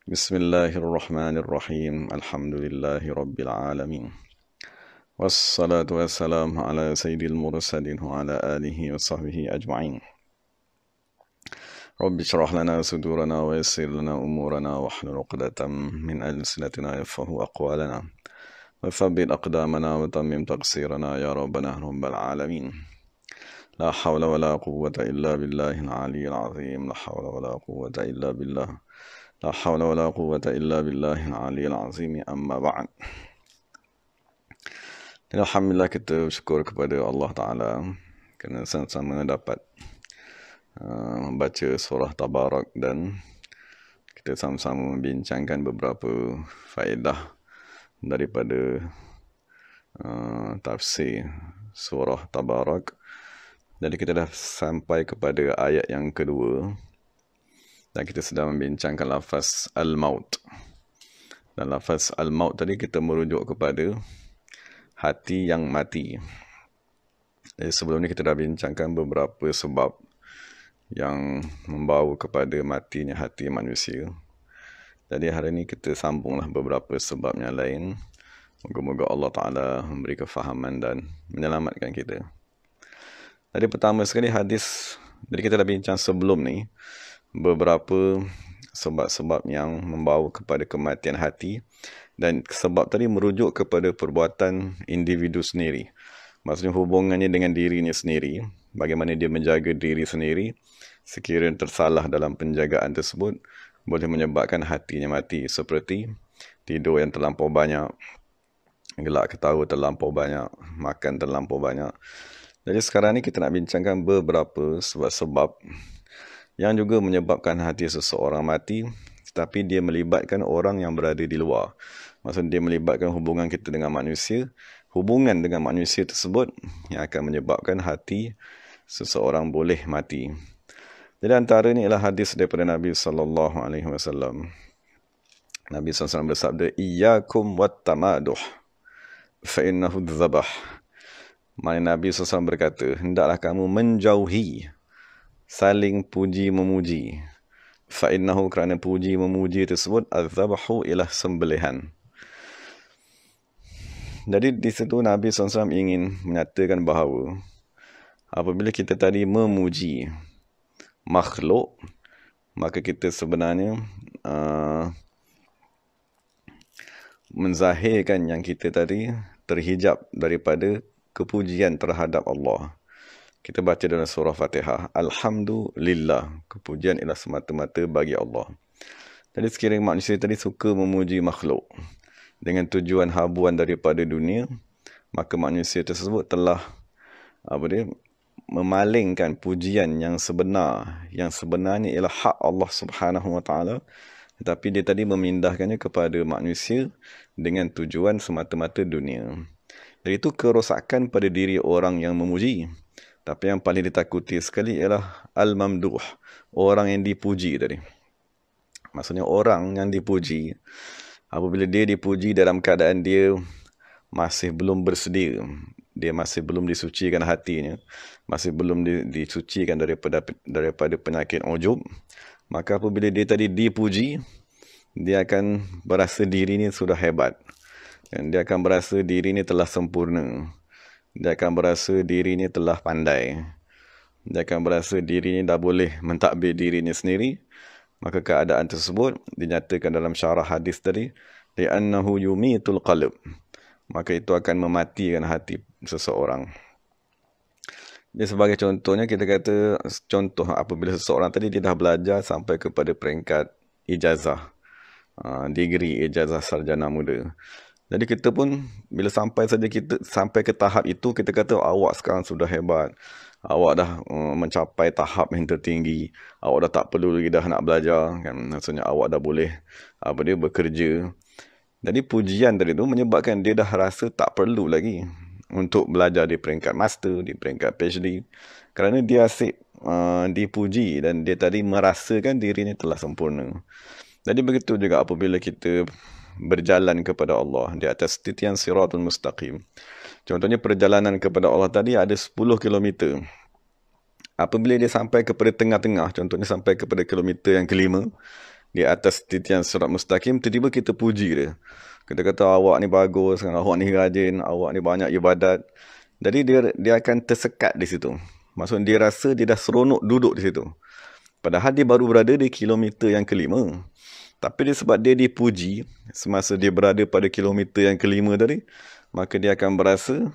Bismillahirrahmanirrahim. Alhamdulillahi rabbil alamin. Wassalatu wassalamu ala sayyidil mursalin wa ala alihi wa sahbihi ajma'in. Rabbi syrah lana sudurana wa yassir lana umurana wa hlul 'uqdatam min alsinatina yafqahu aqwalana. Wa thabbit aqdamana wa tammim taqsirana ya rabbana rabbal alamin. La hawla wa la quwwata illa billahil aliyyil azim. La hawla wa la quwwata illa billah. La hawla wa la quwwata illa billahil aliyyil azim. Amma ba'd. Alhamdulillah, kita bersyukur kepada Allah Ta'ala kerana sama-sama dapat membaca surah Tabarak dan kita sama-sama membincangkan beberapa faedah daripada tafsir surah Tabarak. Jadi kita dah sampai kepada ayat yang kedua dan kita sedang membincangkan lafaz al-maut. Dan lafaz al-maut tadi kita merujuk kepada hati yang mati. Jadi sebelum ni kita dah bincangkan beberapa sebab yang membawa kepada matinya hati manusia. Jadi hari ini kita sambunglah beberapa sebab yang lain. Moga-moga Allah Ta'ala memberi kefahaman dan menyelamatkan kita. Jadi pertama sekali hadis, jadi kita dah bincang sebelum ni beberapa sebab-sebab yang membawa kepada kematian hati, dan sebab tadi merujuk kepada perbuatan individu sendiri. Maksudnya hubungannya dengan dirinya sendiri, bagaimana dia menjaga diri sendiri, sekiranya tersalah dalam penjagaan tersebut boleh menyebabkan hatinya mati, seperti tidur yang terlampau banyak, gelak ketawa terlampau banyak, makan terlampau banyak. Jadi sekarang ni kita nak bincangkan beberapa sebab-sebab yang juga menyebabkan hati seseorang mati, tetapi dia melibatkan orang yang berada di luar. Maksudnya dia melibatkan hubungan kita dengan manusia, hubungan dengan manusia tersebut yang akan menyebabkan hati seseorang boleh mati. Jadi antara ni ialah hadis daripada Nabi SAW. Nabi SAW bersabda, "Iyyakum wattamaduh, fa innahu dzabah." Maksudnya Nabi SAW berkata, hendaklah kamu menjauhi saling puji memuji. Fa innahu, kerana puji memuji tersebut, adzabahu ialah sembelihan. Jadi di situ Nabi SAW ingin menyatakan bahawa apabila kita tadi memuji makhluk, maka kita sebenarnya menzahirkan yang kita tadi terhijab daripada kepujian terhadap Allah. Kita baca dalam surah Fatihah, Alhamdulillah, kepujian ialah semata-mata bagi Allah. Jadi sekiranya manusia tadi suka memuji makhluk dengan tujuan habuan daripada dunia, maka manusia tersebut telah memalingkan pujian yang sebenar, yang sebenarnya ialah hak Allah Subhanahu Wa Taala, tetapi dia tadi memindahkannya kepada manusia dengan tujuan semata-mata dunia. Jadi itu kerosakan pada diri orang yang memuji. Tapi yang paling ditakuti sekali ialah al-mamduh, orang yang dipuji tadi. Maksudnya orang yang dipuji, apabila dia dipuji dalam keadaan dia masih belum bersedia, dia masih belum disucikan hatinya, masih belum disucikan daripada penyakit ujub, maka apabila dia tadi dipuji, dia akan berasa diri ini sudah hebat. Dan dia akan berasa diri ini telah sempurna. Dia akan berasa diri ini telah pandai. Dia akan berasa diri ini dah boleh mentadbir dirinya sendiri. Maka keadaan tersebut dinyatakan dalam syarah hadis tadi, li'annahu yumitul qalb. Maka itu akan mematikan hati seseorang. Jadi sebagai contohnya, kita kata contoh apabila seseorang tadi dia dah belajar sampai kepada peringkat ijazah, degree ijazah sarjana muda. Jadi kita pun bila sampai ke tahap itu, kita kata awak sekarang sudah hebat, awak dah mencapai tahap yang tertinggi, awak dah tak perlu lagi dah nak belajar, kan? Maksudnya awak dah boleh bekerja. Jadi pujian tadi tu menyebabkan dia dah rasa tak perlu lagi untuk belajar di peringkat master, di peringkat PhD, kerana dia asyik dipuji dan dia tadi merasakan dirinya telah sempurna. Jadi begitu juga apabila kita berjalan kepada Allah di atas titian siratul mustaqim. Contohnya perjalanan kepada Allah tadi ada 10 km. Apabila dia sampai kepada tengah-tengah, contohnya sampai kepada kilometer yang kelima, di atas titian sirat mustaqim, tiba-tiba kita puji dia. Kita kata awak ni bagus, awak ni rajin, awak ni banyak ibadat. Jadi dia akan tersekat di situ. Maksudnya dia rasa dia dah seronok duduk di situ. Padahal dia baru berada di kilometer yang kelima. Tapi sebab dia dipuji semasa dia berada pada kilometer yang kelima tadi, maka dia akan berasa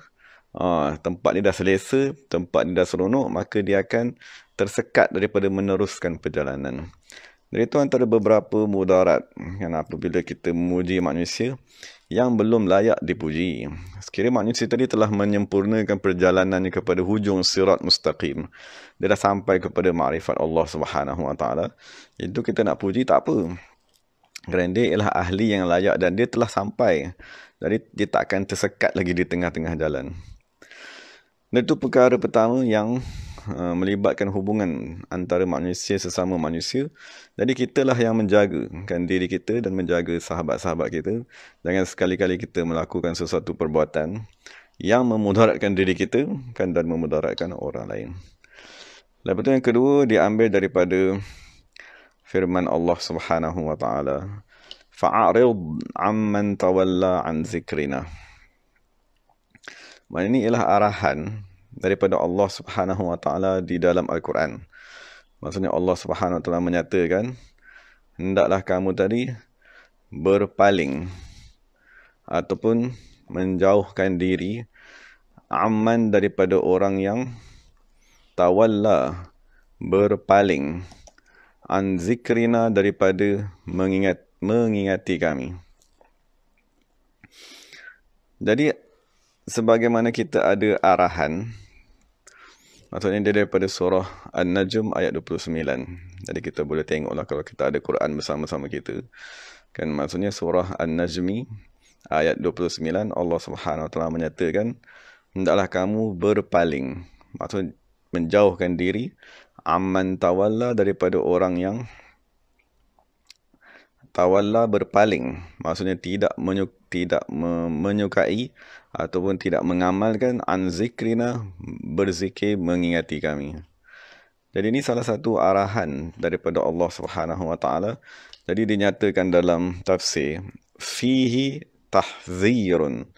tempat ni dah selesa, tempat ni dah seronok, maka dia akan tersekat daripada meneruskan perjalanan. Jadi itu antara beberapa mudarat apabila kita memuji manusia yang belum layak dipuji. Sekiranya manusia tadi telah menyempurnakan perjalanannya kepada hujung sirat mustaqim, dia dah sampai kepada ma'rifat Allah Subhanahu Wa Taala, itu kita nak puji tak apa. Kerana dia ialah ahli yang layak dan dia telah sampai. Jadi dia tak akan tersekat lagi di tengah-tengah jalan. Dan itu perkara pertama yang melibatkan hubungan antara manusia sesama manusia. Jadi kitalah yang menjagakan diri kita dan menjaga sahabat-sahabat kita. Jangan sekali-kali kita melakukan sesuatu perbuatan yang memudaratkan diri kita dan memudaratkan orang lain. Lepas itu yang kedua diambil daripada firman Allah Subhanahu Wa Taala, fa'arid amman tawalla an zikrina. Ini ialah arahan daripada Allah Subhanahu Wa Taala di dalam Al-Quran. Maksudnya Allah Subhanahu Wa Taala menyatakan, hendaklah kamu tadi berpaling ataupun menjauhkan diri amman daripada orang yang tawalla, berpaling, an zikrina daripada mengingati kami. Jadi sebagaimana kita ada arahan, maksudnya dia daripada surah An-Najm ayat 29. Jadi kita boleh tengoklah kalau kita ada Quran bersama-sama kita. Kan maksudnya surah An-Najmi ayat 29, Allah Subhanahu Wa Taala menyatakan, hendaklah kamu berpaling, maksud menjauhkan diri, amman tawalla daripada orang yang tawalla, berpaling, maksudnya tidak menyukai ataupun tidak mengamalkan, an zikrina, berzikir, mengingati kami. Jadi ini salah satu arahan daripada Allah Subhanahu Wa Taala. Jadi dinyatakan dalam tafsir, fihi tahzirun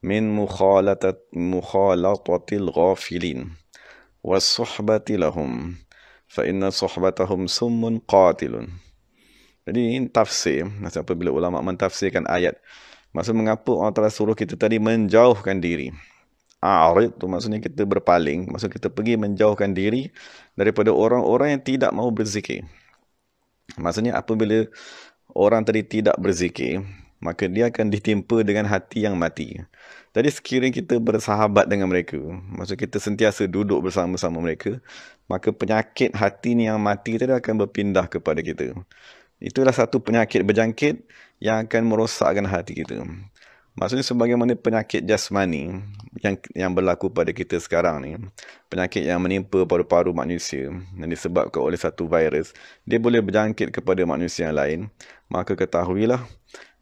min mukhalatatil ghafilin was-suhbati lahum fa inna suhbatahum summun qatilun. Jadi ini tafsir, apabila ulama mentafsirkan ayat, maksud mengapa Allah Ta'ala suruh kita tadi menjauhkan diri. A'rid tu maksudnya kita berpaling, maksud kita pergi menjauhkan diri daripada orang-orang yang tidak mau berzikir. Maksudnya apabila orang tadi tidak berzikir, maka dia akan ditimpa dengan hati yang mati. Jadi sekiranya kita bersahabat dengan mereka, maksud kita sentiasa duduk bersama-sama mereka, maka penyakit hati ni yang mati tadi akan berpindah kepada kita. Itulah satu penyakit berjangkit yang akan merosakkan hati kita. Maksudnya sebagaimana penyakit jasmani yang berlaku pada kita sekarang ni, penyakit yang menimpa paru-paru manusia yang disebabkan oleh satu virus, dia boleh berjangkit kepada manusia yang lain. Maka ketahuilah,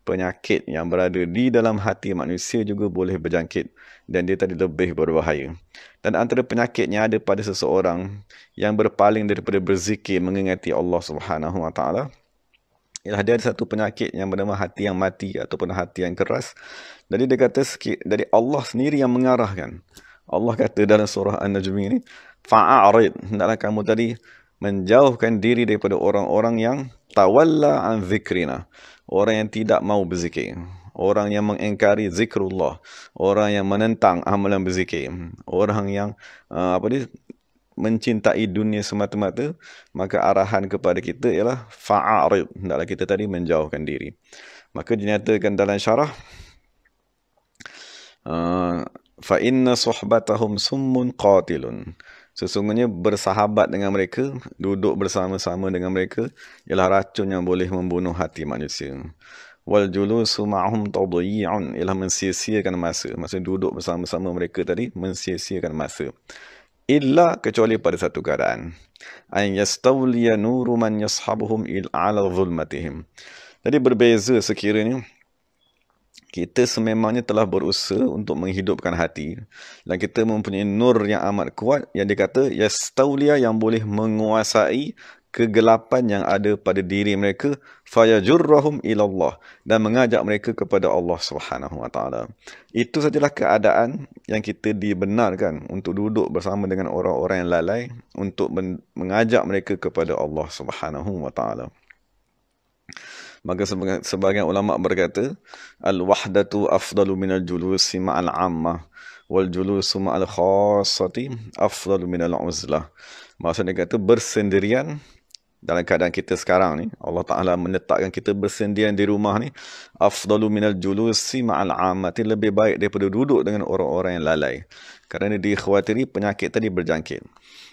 penyakit yang berada di dalam hati manusia juga boleh berjangkit dan dia tadi lebih berbahaya. Dan antara penyakit yang ada pada seseorang yang berpaling daripada berzikir, mengingati Allah Subhanahu Wa Taala, ialah dia ada satu penyakit yang bernama hati yang mati ataupun hati yang keras. Jadi dia kata, dari Allah sendiri yang mengarahkan. Allah kata dalam surah An-Najm ini, fa'arid, hendaklah kamu tadi menjauhkan diri daripada orang-orang yang tawalla an zikrina, orang yang tidak mau berzikir, orang yang mengingkari zikrullah, orang yang menentang amalan berzikir, orang yang mencintai dunia semata-mata. Maka arahan kepada kita ialah fa'arid, hendaklah kita tadi menjauhkan diri. Maka dinyatakan dalam syarah, fa inna suhbatahum summun qatilun, sesungguhnya bersahabat dengan mereka, duduk bersama-sama dengan mereka, ialah racun yang boleh membunuh hati manusia. Wal julusu ma'hum tadyi'un, ialah mensia-siakan masa. Maksudnya duduk bersama-sama mereka tadi mensia-siakan masa. Illa, kecuali pada satu keadaan, an yastawliya nuru man yashabuhum ala zulmatihim. Jadi berbeza sekiranya kita sememangnya telah berusaha untuk menghidupkan hati dan kita mempunyai nur yang amat kuat, yang dikata yastawliya, yang boleh menguasai kegelapan yang ada pada diri mereka, fayajurrahum ilallah, dan mengajak mereka kepada Allah Subhanahu wa taala. Itu sajalah keadaan yang kita dibenarkan untuk duduk bersama dengan orang-orang yang lalai untuk mengajak mereka kepada Allah Subhanahu wa taala. Maka sebagian ulama berkata, al-wahdatu afdalu minal julusi ma'al ammah wal julusu ma'al khassati afdalu minal uzlah. Maksudnya kata bersendirian dalam keadaan kita sekarang ni, Allah Ta'ala menetapkan kita bersendirian di rumah ni, afdalu minal julusi ma'al ammati, lebih baik daripada duduk dengan orang-orang yang lalai, kerana dikhawatiri penyakit tadi berjangkit.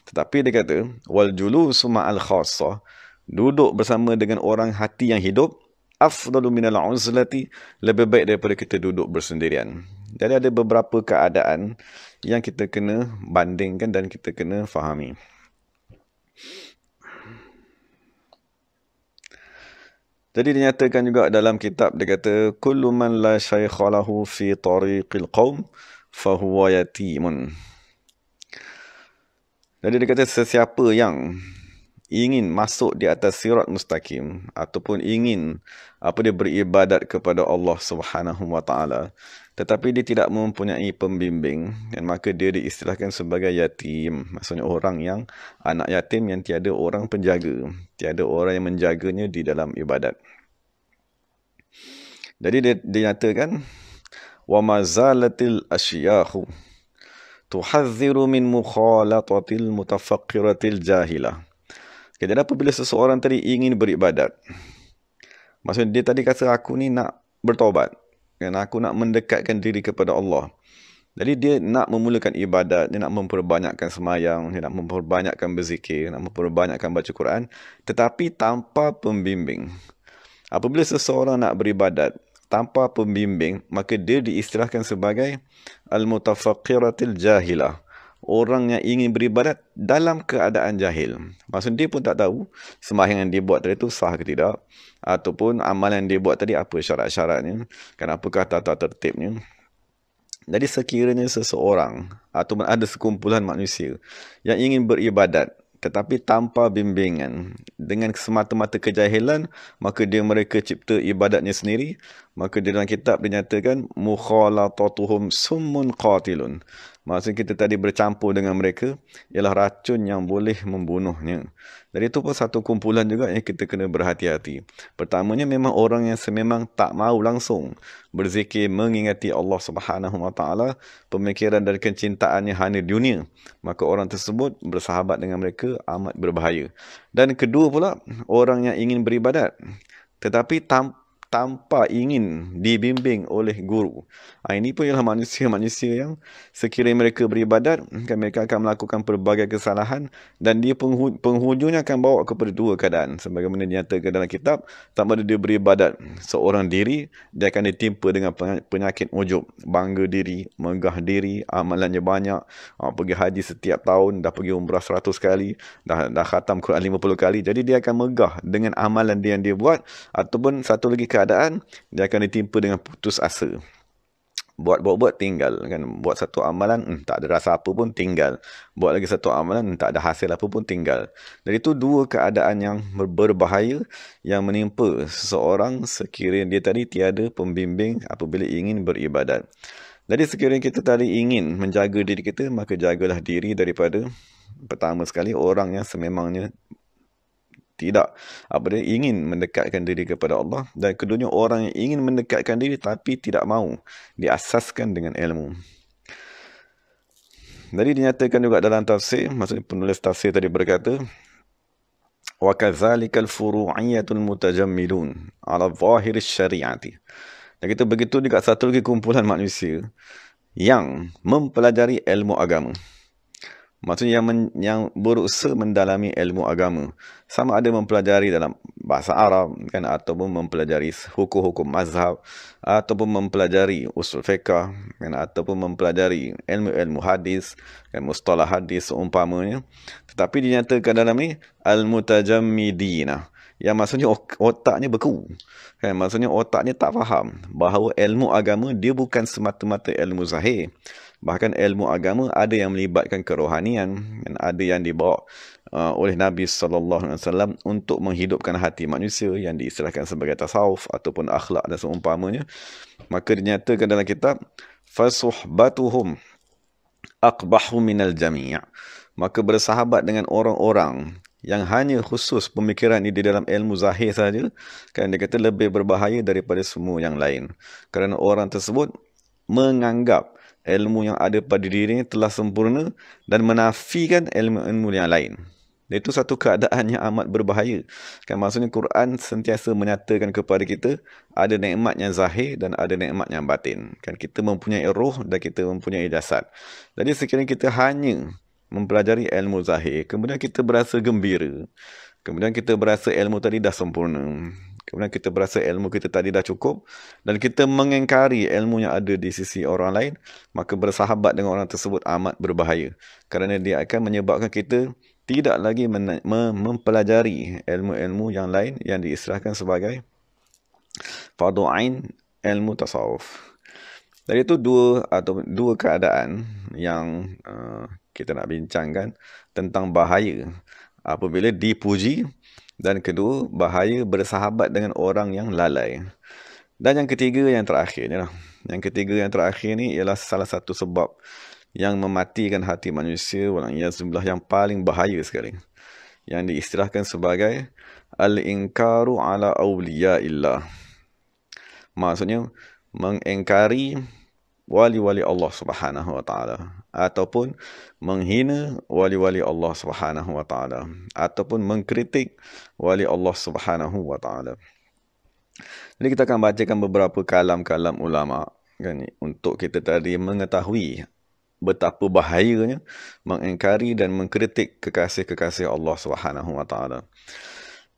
Tetapi dia kata wal julusu ma'al khassah, duduk bersama dengan orang hati yang hidup, afdalu minal uzlati, lebih baik daripada kita duduk bersendirian. Jadi ada beberapa keadaan yang kita kena bandingkan dan kita kena fahami. Jadi dinyatakan juga dalam kitab, dia kata kullu man la syaikha lahu fi tariqil qaum fahuwa yatimun. Jadi dia kata sesiapa yang ingin masuk di atas sirat mustaqim ataupun ingin dia beribadat kepada Allah Subhanahu wa taala, tetapi dia tidak mempunyai pembimbing, dan maka dia diistilahkan sebagai yatim. Maksudnya orang yang anak yatim yang tiada orang penjaga, tiada orang yang menjaganya di dalam ibadat. Jadi dia dinyatakan wa mazalatil asyahu tuhadhiru min mukhalatatil mutafaqqiratil jahilah. Jadi apabila seseorang tadi ingin beribadat, maksudnya dia tadi kata aku ni nak bertaubat, kan, aku nak mendekatkan diri kepada Allah. Jadi dia nak memulakan ibadat, dia nak memperbanyakkan semayang, dia nak memperbanyakkan berzikir, nak memperbanyakkan baca Quran, tetapi tanpa pembimbing. Apabila seseorang nak beribadat tanpa pembimbing, maka dia diistilahkan sebagai al-mutafaqqiratil jahilah, orang yang ingin beribadat dalam keadaan jahil. Maksud dia pun tak tahu sembahyang yang dia buat tadi tu sah ke tidak, ataupun amalan yang dia buat tadi apa syarat-syaratnya, kan, apakah tata tertibnya. Jadi sekiranya seseorang atau ada sekumpulan manusia yang ingin beribadat tetapi tanpa bimbingan, dengan semata-mata kejahilan, maka mereka cipta ibadatnya sendiri, maka di dalam kitab dinyatakan mukhalatatuhum summun qatilun. Maksudnya kita tadi bercampur dengan mereka ialah racun yang boleh membunuhnya. Jadi itu pun satu kumpulan juga yang kita kena berhati-hati. Pertamanya memang orang yang sememang tak mahu langsung berzikir, mengingati Allah Subhanahu wa taala, pemikiran dan kecintaannya hanya dunia, maka orang tersebut bersahabat dengan mereka amat berbahaya. Dan kedua pula, orang yang ingin beribadat tetapi tanpa ingin dibimbing oleh guru. Ini pun ialah manusia-manusia yang sekiranya mereka beribadat, mereka akan melakukan pelbagai kesalahan, dan dia penghujungnya akan bawa kepada dua keadaan. Sebagaimana dinyatakan dalam kitab, sama ada dia beribadat seorang diri, dia akan ditimpa dengan penyakit ujub, bangga diri, megah diri, amalannya banyak, pergi haji setiap tahun, dah pergi umrah 100 kali, dah khatam Quran 50 kali. Jadi dia akan megah dengan amalan dia yang dia buat. Ataupun satu lagi keadaan, dia akan ditimpa dengan putus asa. Buat tinggal, kan, buat satu amalan tak ada rasa apa pun, tinggal. Buat lagi satu amalan tak ada hasil apa pun, tinggal. Jadi itu dua keadaan yang berbahaya yang menimpa seseorang sekiranya dia tadi tiada pembimbing apabila ingin beribadat. Jadi sekiranya kita tadi ingin menjaga diri kita, maka jagalah diri daripada, pertama sekali, orang yang sememangnya tidak ingin mendekatkan diri kepada Allah, dan keduanya orang yang ingin mendekatkan diri tapi tidak mahu diasaskan dengan ilmu. Jadi dinyatakan juga dalam tafsir, maksudnya penulis tafsir tadi berkata, wa kadzalikal furu'iyyatul mutajammilun ala zahir syari'ati. Dan kita begitu juga satu lagi kumpulan manusia yang mempelajari ilmu agama. Maksudnya yang berusaha mendalami ilmu agama, sama ada mempelajari dalam bahasa Arab, kan, ataupun mempelajari hukum-hukum mazhab, ataupun mempelajari usul fiqh, kan, ataupun mempelajari ilmu-ilmu hadis, kan, mustalah hadis seumpamanya. Tetapi dinyatakan dalam ni al-mutajammidina, yang maksudnya otaknya beku, kan, maksudnya otaknya tak faham bahawa ilmu agama dia bukan semata-mata ilmu zahir. Bahkan ilmu agama ada yang melibatkan kerohanian, dan ada yang dibawa oleh Nabi SAW untuk menghidupkan hati manusia yang diistilahkan sebagai tasawuf ataupun akhlak dan seumpamanya. Maka dinyatakan dalam kitab, fasuhbatuhum aqbahu minal jami'. Maka bersahabat dengan orang-orang yang hanya khusus pemikiran ini di dalam ilmu zahir saja, kan dia kata lebih berbahaya daripada semua yang lain. Kerana orang tersebut menganggap ilmu yang ada pada dirinya telah sempurna dan menafikan ilmu-ilmu yang lain. Itu satu keadaan yang amat berbahaya. Kan maksudnya Quran sentiasa menyatakan kepada kita ada nikmat yang zahir dan ada nikmat yang batin. Kan kita mempunyai roh dan kita mempunyai jasad. Jadi sekiranya kita hanya mempelajari ilmu zahir, kemudian kita berasa gembira, kemudian kita berasa ilmu tadi dah sempurna, kemudian kita berasa ilmu kita tadi dah cukup, dan kita mengingkari ilmu yang ada di sisi orang lain, maka bersahabat dengan orang tersebut amat berbahaya. Kerana dia akan menyebabkan kita tidak lagi mempelajari ilmu-ilmu yang lain yang diistilahkan sebagai fardu ain ilmu tasawuf. Dari itu dua keadaan yang kita nak bincangkan tentang bahaya apabila dipuji, dan kedua, bahaya bersahabat dengan orang yang lalai. Dan yang ketiga yang terakhir ni lah. Yang ketiga yang terakhir ni ialah salah satu sebab yang mematikan hati manusia, wal'iyazbillah, yang paling bahaya sekali, yang diistilahkan sebagai al-inkaru ala awliyaillah. Maksudnya mengingkari wali-wali Allah Subhanahu wa taala, ataupun menghina wali-wali Allah Subhanahu wa taala, ataupun mengkritik wali Allah Subhanahu wa taala. Jadi kita akan bacakan beberapa kalam-kalam ulama kan, untuk kita tadi mengetahui betapa bahayanya mengingkari dan mengkritik kekasih-kekasih Allah Subhanahu wa taala.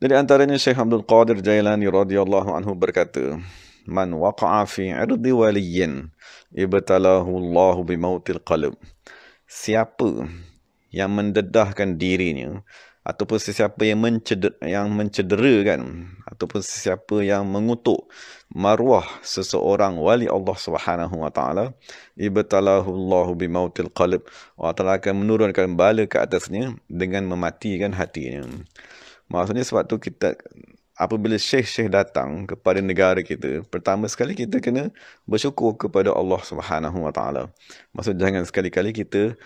Jadi antaranya Syekh Abdul Qadir Jailani radhiyallahu anhu berkata, man waqa'a fi 'irdi waliyyin ibtalahu Allah bimautil qalb. Siapa yang mendedahkan dirinya, ataupun sesiapa yang mencederakan, ataupun sesiapa yang mengutuk maruah seseorang wali Allah Subhanahu wa taala, ibtalahu Allah bimautil qalb. Allah Taala akan menurunkan bala ke atasnya dengan mematikan hatinya. Maksudnya sebab tu kita, apabila syekh-syekh datang kepada negara kita, pertama sekali kita kena bersyukur kepada Allah Subhanahu wa taala. Maksud jangan sekali-kali kita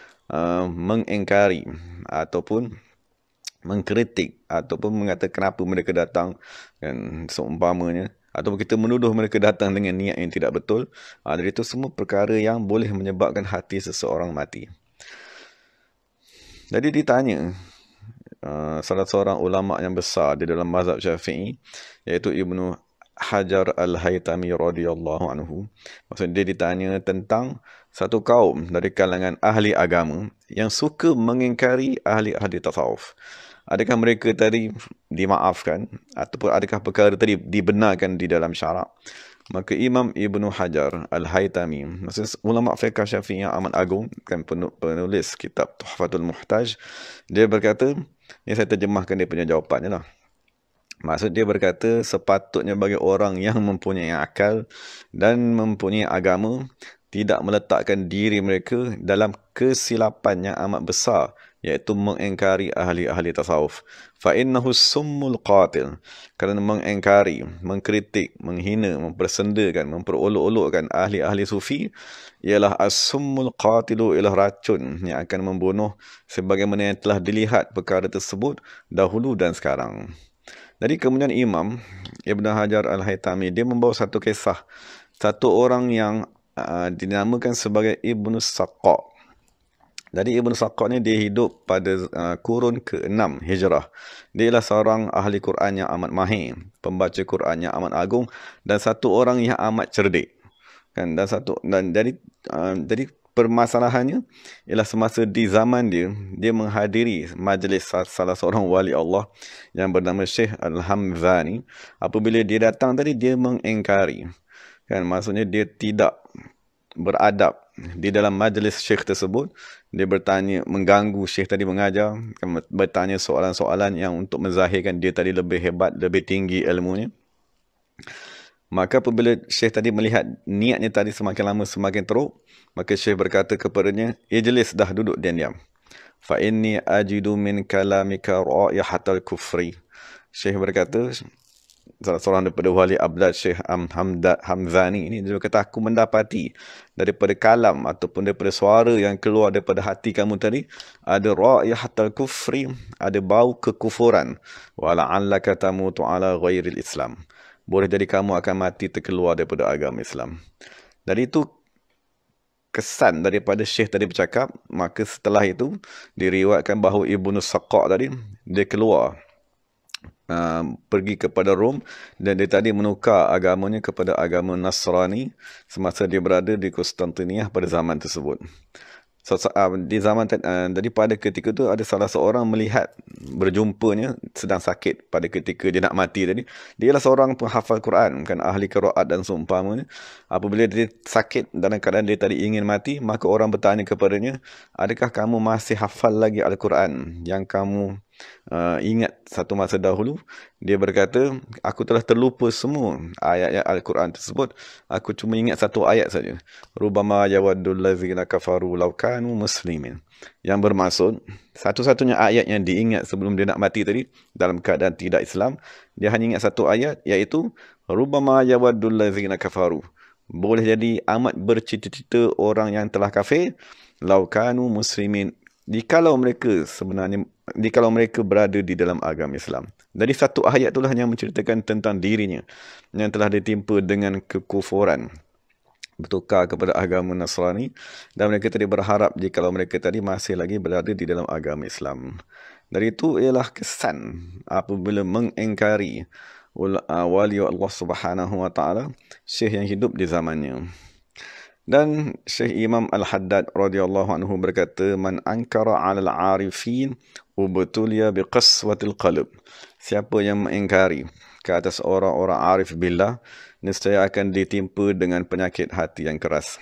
mengingkari ataupun mengkritik ataupun mengatakan kenapa mereka datang kan, seumpamanya, ataupun kita menuduh mereka datang dengan niat yang tidak betul. Dari itu semua perkara yang boleh menyebabkan hati seseorang mati. Jadi ditanya salah seorang ulama yang besar di dalam mazhab Syafi'i, iaitu Ibnu Hajar Al-Haytami radhiyallahu anhu. Maksudnya dia ditanya tentang satu kaum dari kalangan ahli agama yang suka mengingkari ahli-ahli tasawuf. Adakah mereka tadi dimaafkan, ataupun adakah perkara tadi dibenarkan di dalam syarak? Maka Imam Ibnu Hajar Al-Haytami, maksudnya ulama fiqh Syafi'i yang amat agung, kan, penulis kitab Tuhfatul Muhtaj, dia berkata, ini saya terjemahkan dia punya jawapannya lah. Maksud dia berkata, sepatutnya bagi orang yang mempunyai akal dan mempunyai agama tidak meletakkan diri mereka dalam kesilapan yang amat besar, iaitu mengingkari ahli-ahli tasawuf. Fa'innahu summul qatil. Kerana mengingkari, mengkritik, menghina, mempersendakan, memperolok-olokkan ahli-ahli sufi ialah as-summul qatilu, ialah racun yang akan membunuh, sebagaimana yang telah dilihat perkara tersebut dahulu dan sekarang. Jadi kemudian Imam Ibn Hajar Al-Haytami, dia membawa satu kisah satu orang yang dinamakan sebagai Ibn Saqqa. Jadi Ibn Saqqa ni dia hidup pada kurun ke-6 Hijrah. Dia ialah seorang ahli Quran yang amat mahir, pembaca Quran yang amat agung, dan satu orang yang amat cerdik. Kan, jadi permasalahannya ialah semasa di zaman dia menghadiri majlis salah seorang wali Allah yang bernama Syekh Al-Hamzani. Apabila dia datang tadi, dia mengingkari. Kan, maksudnya dia tidak beradab di dalam majlis syekh tersebut. Dia bertanya, mengganggu syekh tadi mengajar, bertanya soalan-soalan yang untuk menzahirkan dia tadi lebih hebat, lebih tinggi ilmunya. Maka apabila syekh tadi melihat niatnya tadi semakin lama semakin teruk, maka syekh berkata kepadanya, ijlis, dah duduk diam-diam. fa inni ajidu min kalamika ra'ihatal kufri. Syekh berkata, salah seorang daripada wali ablad Syekh Hamzani ini, dia kata, aku mendapati daripada kalam ataupun daripada suara yang keluar daripada hati kamu tadi ada ra'ihatal kufri, ada bau kekufuran, wa la'allaka tamutu ala ghairil Islam. Boleh jadi kamu akan mati terkeluar daripada agama Islam. Jadi itu kesan daripada Syekh tadi bercakap. Maka setelah itu diriwayatkan bahawa Ibnu Saqqa tadi dia keluar pergi kepada Rom, dan dia tadi menukar agamanya kepada agama Nasrani semasa dia berada di Konstantinia pada zaman tersebut. Di zaman jadi pada ketika itu ada salah seorang melihat berjumpanya sedang sakit pada ketika dia nak mati tadi. Dia ialah seorang penghafal Quran, kan, ahli qiraat dan seumpamanya. Apabila dia sakit dalam keadaan dia tadi ingin mati, maka orang bertanya kepadanya, adakah kamu masih hafal lagi Al-Quran yang kamu ingat satu masa dahulu? Dia berkata, aku telah terlupa semua ayat-ayat Al-Quran tersebut. Aku cuma ingat satu ayat saja. Rubama yawaddul ladzina kafaru law kanu muslimin. Yang bermaksud, satu-satunya ayat yang diingat sebelum dia nak mati tadi dalam keadaan tidak Islam, dia hanya ingat satu ayat, iaitu rubama yawaddul ladzina kafaru. Boleh jadi amat bercita-cita orang yang telah kafir, law kanu muslimin, jikalau mereka berada di dalam agama Islam. Jadi satu ayat itulah yang menceritakan tentang dirinya yang telah ditimpa dengan kekufuran, bertukar kepada agama Nasrani, dan mereka tadi berharap jikalau mereka tadi masih lagi berada di dalam agama Islam. Dari itu ialah kesan apabila mengingkari wali Allah Subhanahu wa taala, syekh yang hidup di zamannya. Dan Syekh Imam Al-Haddad radhiyallahu anhu berkata, man ankara 'alal 'arifin ubtuliya biqaswatil qalb. Siapa yang mengingkari ke atas orang-orang arif billah, nescaya akan ditimpa dengan penyakit hati yang keras.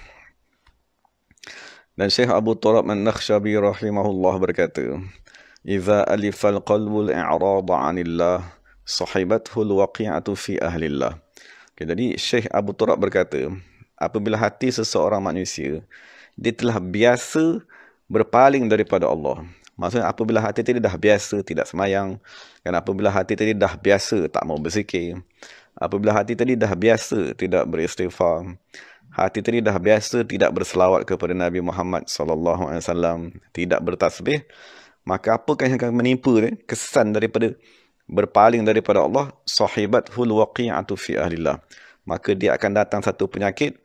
Dan Syekh Abu Turab An-Nakhshabi rahimahullah berkata, idza alifal qalbul i'rada 'anillah sahibathu al-waqi'atu fi ahlillah. Okay, jadi Syekh Abu Turab berkata, apabila hati seseorang manusia dia telah biasa berpaling daripada Allah. Maksudnya apabila hati tadi dah biasa tidak semayang, kan, apabila hati tadi dah biasa tak mau berzikir, apabila hati tadi dah biasa tidak beristighfar, hati tadi dah biasa tidak berselawat kepada Nabi Muhammad sallallahu alaihi wasallam, tidak bertasbih, maka apakah yang akan menimpa kesan daripada berpaling daripada Allah? Sahibathul waqi'atu fi ahlillah. Maka dia akan datang satu penyakit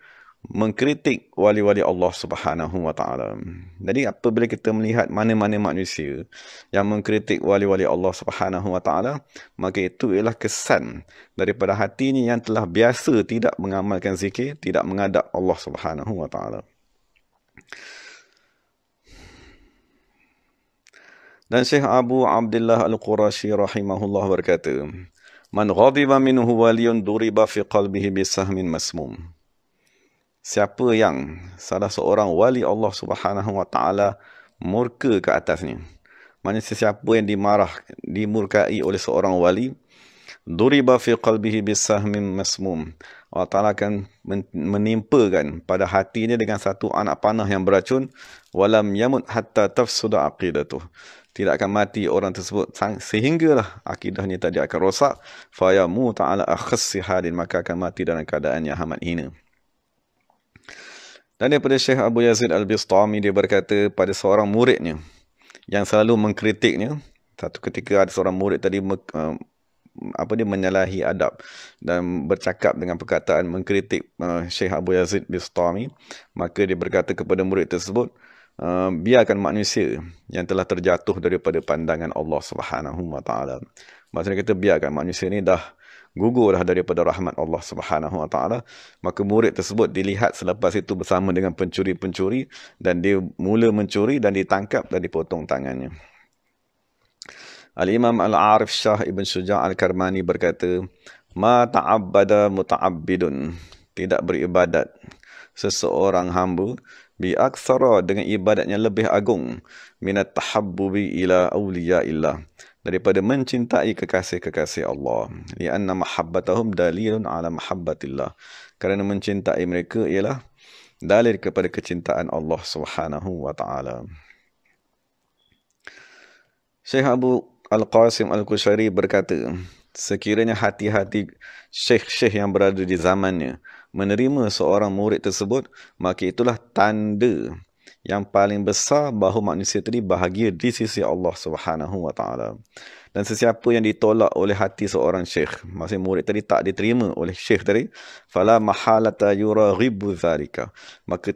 mengkritik wali-wali Allah Subhanahu wa taala. Jadi apabila kita melihat mana-mana manusia yang mengkritik wali-wali Allah Subhanahu wa taala, maka itu ialah kesan daripada hatinya yang telah biasa tidak mengamalkan zikir, tidak menghadap Allah Subhanahu wa taala. Dan Syekh Abu Abdullah Al-Qurashi rahimahullah berkata, man ghadiba minhu waliyun duriba fi qalbihi bisahmin masmum. Siapa yang salah seorang wali Allah Subhanahu wa taala murka ke atasnya, maknanya sesiapa yang dimurkai oleh seorang wali, duriba fi qalbihi bisahmin masmum, Allah Taala akan menimpakan pada hatinya dengan satu anak panah yang beracun, walam yamut hatta tafsuda aqidatuh. Tidak akan mati orang tersebut sehinggalah akidahnya tadi akan rosak, fayamu ta'ala akhassi halin, maka akan mati dalam keadaan yang amat hina. Dan daripada Syekh Abu Yazid Al-Bistami, dia berkata pada seorang muridnya yang selalu mengkritiknya. Satu ketika ada seorang murid tadi dia menyalahi adab dan bercakap dengan perkataan mengkritik Syekh Abu Yazid Al-Bistami, maka dia berkata kepada murid tersebut, biarkan manusia yang telah terjatuh daripada pandangan Allah Subhanahu wa taala. Maksudnya kita biarkan manusia ni dah gugur dah daripada rahmat Allah Subhanahu wa taala. Maka murid tersebut dilihat selepas itu bersama dengan pencuri-pencuri, dan dia mula mencuri dan ditangkap dan dipotong tangannya. Al-Imam Al-Arif Shah Ibn Syuja' Al-Karmani berkata, ma ta'abbada muta'abbidun, tidak beribadat seseorang hamba bi aktsara, dengan ibadatnya lebih agung, minat tahabbubi ila awliyaillah, daripada mencintai kekasih-kekasih Allah. Lianna mahabbatahum dalilun ala mahabbatillah, kerana mencintai mereka ialah dalil kepada kecintaan Allah Subhanahu wa taala. Syekh Abu Al-Qasim Al-Qushayri berkata, sekiranya hati-hati syekh-syekh yang berada di zamannya menerima seorang murid tersebut, maka itulah tanda yang paling besar bahawa manusia tadi bahagia di sisi Allah Subhanahu Wa Taala. Dan sesiapa yang ditolak oleh hati seorang syekh, maksudnya murid tadi tak diterima oleh syekh tadi, fala mahalata yuraghibu dzalika, maka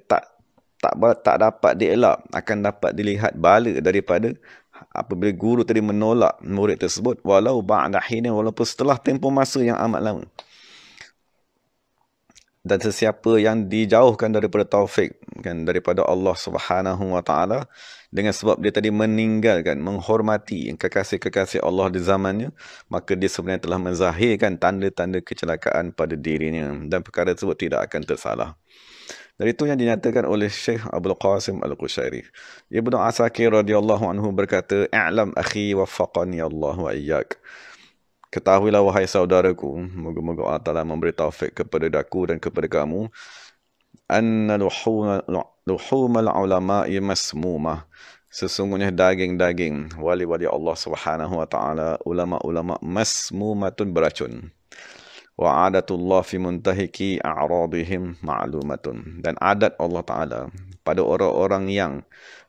tak dapat dielak, akan dapat dilihat bala daripada apabila guru tadi menolak murid tersebut, walau ba'da hinin, walaupun setelah tempoh masa yang amat lama. Dan sesiapa yang dijauhkan daripada taufik, kan, daripada Allah Subhanahu Wa Taala, dengan sebab dia tadi meninggalkan, menghormati kekasih-kekasih Allah di zamannya, maka dia sebenarnya telah menzahirkan tanda-tanda kecelakaan pada dirinya, dan perkara tersebut tidak akan tersalah. Dan itu yang dinyatakan oleh Syekh Abdul Qasim Al-Qushayri. Ibnu Asakir radhiyallahu anhu berkata, "I'lam akhi waffaqani Allah wa iyyak." Ketahuilah wahai saudaraku, moga-moga Allah Ta'ala memberi taufik kepada aku dan kepada kamu, anna luhumal ulama'i masmumah, sesungguhnya daging-daging wali-wali Allah Subhanahu Wa Ta'ala, ulama-ulama, masmumatun, beracun. Wa adatullah fi muntahiki a'radihim ma'lumatun, dan adat Allah Ta'ala pada orang-orang yang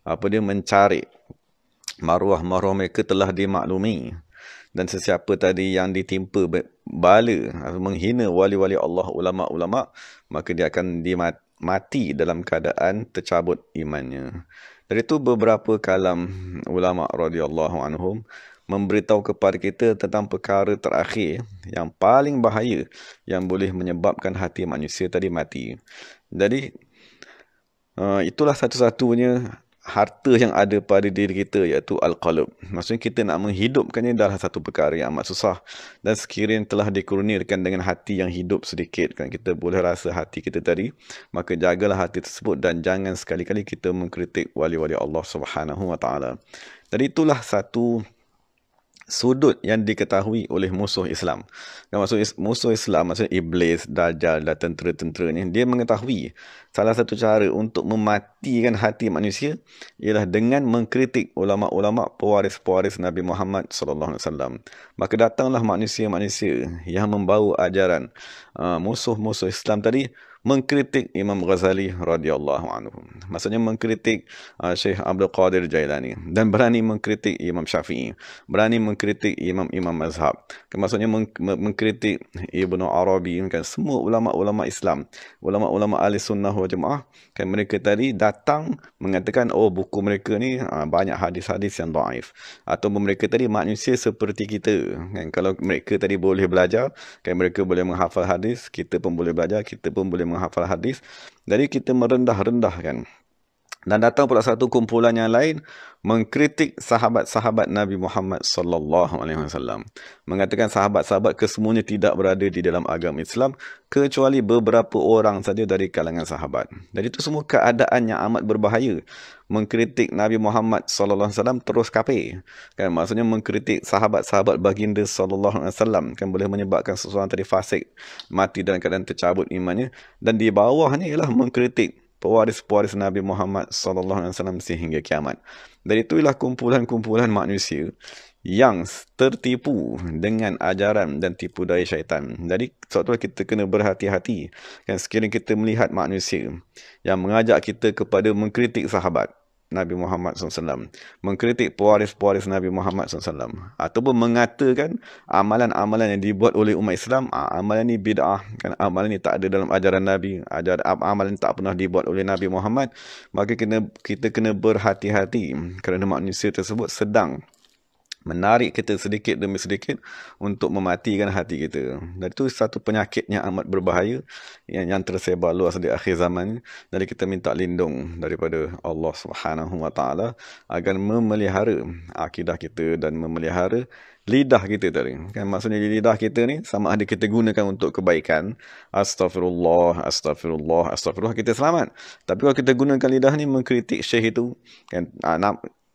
dia mencari maruah-maruah mereka telah dimaklumi. Dan sesiapa tadi yang ditimpa bala, menghina wali-wali Allah, ulama-ulama, maka dia akan mati dalam keadaan tercabut imannya. Dari itu beberapa kalam ulama radhiyallahu anhum memberitahu kepada kita tentang perkara terakhir yang paling bahaya yang boleh menyebabkan hati manusia tadi mati. Jadi itulah satu-satunya harta yang ada pada diri kita, iaitu al-qalb. Maksudnya kita nak menghidupkannya adalah satu perkara yang amat susah. Dan sekiranya telah dikurniakan dengan hati yang hidup sedikit, kan, kita boleh rasa hati kita tadi, maka jagalah hati tersebut dan jangan sekali-kali kita mengkritik wali-wali Allah Subhanahu Wa Taala. Jadi itulah satu sudut yang diketahui oleh musuh Islam. Dan maksud musuh Islam, maksudnya iblis, dajjal dan tentera-tentera ni, dia mengetahui salah satu cara untuk mematikan hati manusia ialah dengan mengkritik ulama-ulama, pewaris-pewaris Nabi Muhammad SAW. Maka datanglah manusia-manusia yang membawa ajaran musuh-musuh Islam tadi mengkritik Imam Ghazali radhiyallahu anhu. Maksudnya mengkritik Syekh Abdul Qadir Jailani, dan berani mengkritik Imam Syafi'i, berani mengkritik imam-imam mazhab. Maksudnya mengkritik Ibnu Arabi, kan, semua ulama-ulama Islam, ulama-ulama ahli sunnah wal jamaah, kan, mereka tadi datang mengatakan, oh, buku mereka ni banyak hadis-hadis yang dhaif, atau mereka tadi manusia seperti kita, kan. Kalau mereka tadi boleh belajar, kan, mereka boleh menghafal hadis, kita pun boleh belajar, kita pun boleh menghafal hadis. Jadi kita merendah-rendahkan. Dan datang pula satu kumpulan yang lain mengkritik sahabat-sahabat Nabi Muhammad sallallahu alaihi wasallam, mengatakan sahabat-sahabat kesemuanya tidak berada di dalam agama Islam kecuali beberapa orang saja dari kalangan sahabat. Dan itu semua keadaan yang amat berbahaya. Mengkritik Nabi Muhammad sallallahu alaihi wasallam terus kafir, kan, maksudnya mengkritik sahabat-sahabat baginda sallallahu alaihi wasallam, kan, boleh menyebabkan seseorang tadi fasik, mati dalam keadaan tercabut imannya. Dan di bawahnya ialah mengkritik pewaris-pewaris Nabi Muhammad SAW sehingga kiamat. Dan itulah kumpulan-kumpulan manusia yang tertipu dengan ajaran dan tipu daya syaitan. Jadi sebab itulah kita kena berhati-hati, kan, sekiranya kita melihat manusia yang mengajak kita kepada mengkritik sahabat Nabi Muhammad SAW, mengkritik pewaris-pewaris Nabi Muhammad SAW, ataupun mengatakan amalan-amalan yang dibuat oleh umat Islam, amalan ni bid'ah, kan, amalan ni tak ada dalam ajaran Nabi, amalan ni tak pernah dibuat oleh Nabi Muhammad, maka kita kena berhati-hati, kerana manusia tersebut sedang menarik kita sedikit demi sedikit untuk mematikan hati kita. Dan itu satu penyakit yang amat berbahaya yang tersebar luas di akhir zaman. Jadi kita minta lindung daripada Allah Subhanahu Wa Taala agar memelihara akidah kita dan memelihara lidah kita tadi. Kan, maksudnya lidah kita ni sama ada kita gunakan untuk kebaikan, astagfirullah, astagfirullah, astagfirullah, kita selamat. Tapi kalau kita gunakan lidah ni mengkritik syekh itu, kan,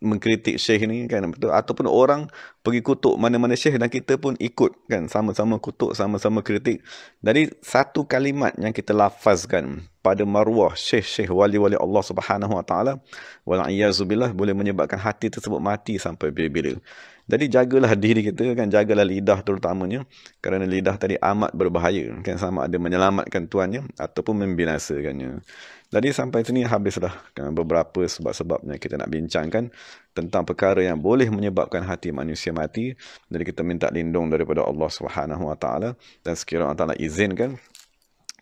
mengkritik syekh ni kan, betul, ataupun orang pergi kutuk mana-mana syekh dan kita pun ikut kan, sama-sama kutuk, sama-sama kritik. Jadi satu kalimat yang kita lafazkan pada maruah syekh-syekh wali-wali Allah Subhanahu Wa Taala, wal iazubillah, boleh menyebabkan hati tersebut mati sampai bila-bila. Jadi jagalah diri kita kan, jagalah lidah terutamanya, kerana lidah tadi amat berbahaya kan, sama ada menyelamatkan tuannya ataupun membinasakannya. Jadi sampai sini habislah kan beberapa sebab-sebab yang kita nak bincangkan tentang perkara yang boleh menyebabkan hati manusia mati. Jadi kita minta lindung daripada Allah Subhanahu Wa Taala, dan sekiranya Allah Taala izinkan,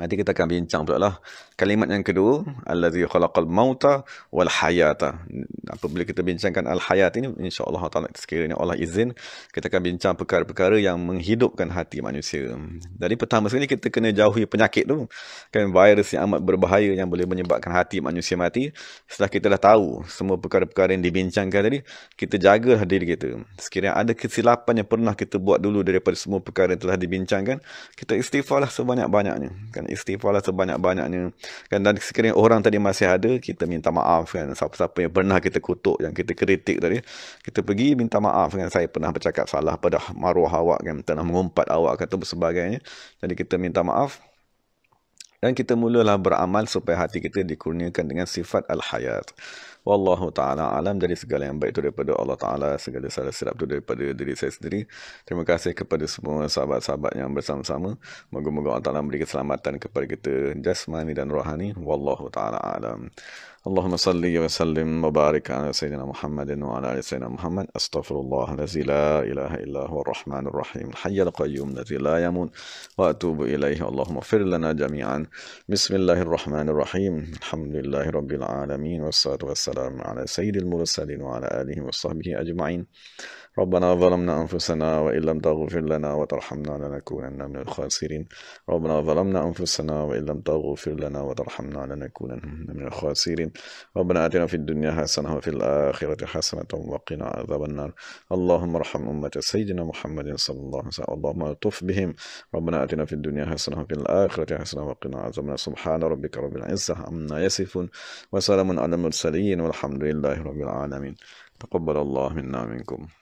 nanti kita akan bincang pula lah kalimat yang kedua, allazi khalaqal mauta wal hayata. Apabila kita bincangkan al hayat ini, insya-Allah taala sekiranya Allah izin, kita akan bincang perkara-perkara yang menghidupkan hati manusia. Jadi pertama sekali kita kena jauhi penyakit tu, kan, virus yang amat berbahaya yang boleh menyebabkan hati manusia mati. Setelah kita dah tahu semua perkara-perkara yang dibincangkan tadi, kita jagalah diri kita. Sekiranya ada kesilapan yang pernah kita buat dulu daripada semua perkara yang telah dibincangkan, kita istighfarlah sebanyak-banyaknya kan, istighfarlah sebanyak-banyaknya kan. Dan sekiranya orang tadi masih ada, kita minta maaf kan, siapa-siapa yang pernah kita kutuk, yang kita kritik tadi, kita pergi minta maaf kan, saya pernah bercakap salah pada maruah awak kan, pernah mengumpat awak atau sebagainya. Jadi kita minta maaf, dan kita mulalah beramal supaya hati kita dikurniakan dengan sifat al-hayat. Wallahu ta'ala alam. Jadi segala yang baik itu daripada Allah Ta'ala, segala salah silap itu daripada diri saya sendiri. Terima kasih kepada semua sahabat-sahabat yang bersama-sama. Moga-moga Allah Ta'ala memberi keselamatan kepada kita jasmani dan rohani. Wallahu ta'ala alam. Allahumma salli wa sallim wa barik ala Sayyidina Muhammadin wa ala ali Sayyidina Muhammad. Astaghfirullah lazi la ilaha illa huwa ar-Rahmanur Rahim, al-Hayyul Qayyum lazi la yamun, wa atubu ilaihi. Allahumma fir lana jami'an. Bismillahirrahmanirrahim. Alhamdulillahi rabbil alamin, wassalatu wassalamu ala sayyidil mursalin wa ala alihi wa sahbihi ajma'in. ربنا ظلمنا أنفسنا وإن لم تغفر لنا وترحمنا لنكونن من الخاسرين. ربنا ظلمنا أنفسنا وإن لم تغفر لنا وترحمنا لنكونن من الخاسرين. ربنا آتنا في الدنيا حسنة وفي الآخرة حسنة وقنا عذاب النار. اللهم ارحم أمة سيدنا محمد صلى الله عليه وسلم. اللهم الطف بهم. ربنا آتنا في الدنيا حسنة وفي الآخرة حسنة وقنا عذاب النار. سبحان ربك رب العزة عما يصفون وسلام على المرسلين والحمد لله رب العالمين. تقبل الله منا منكم.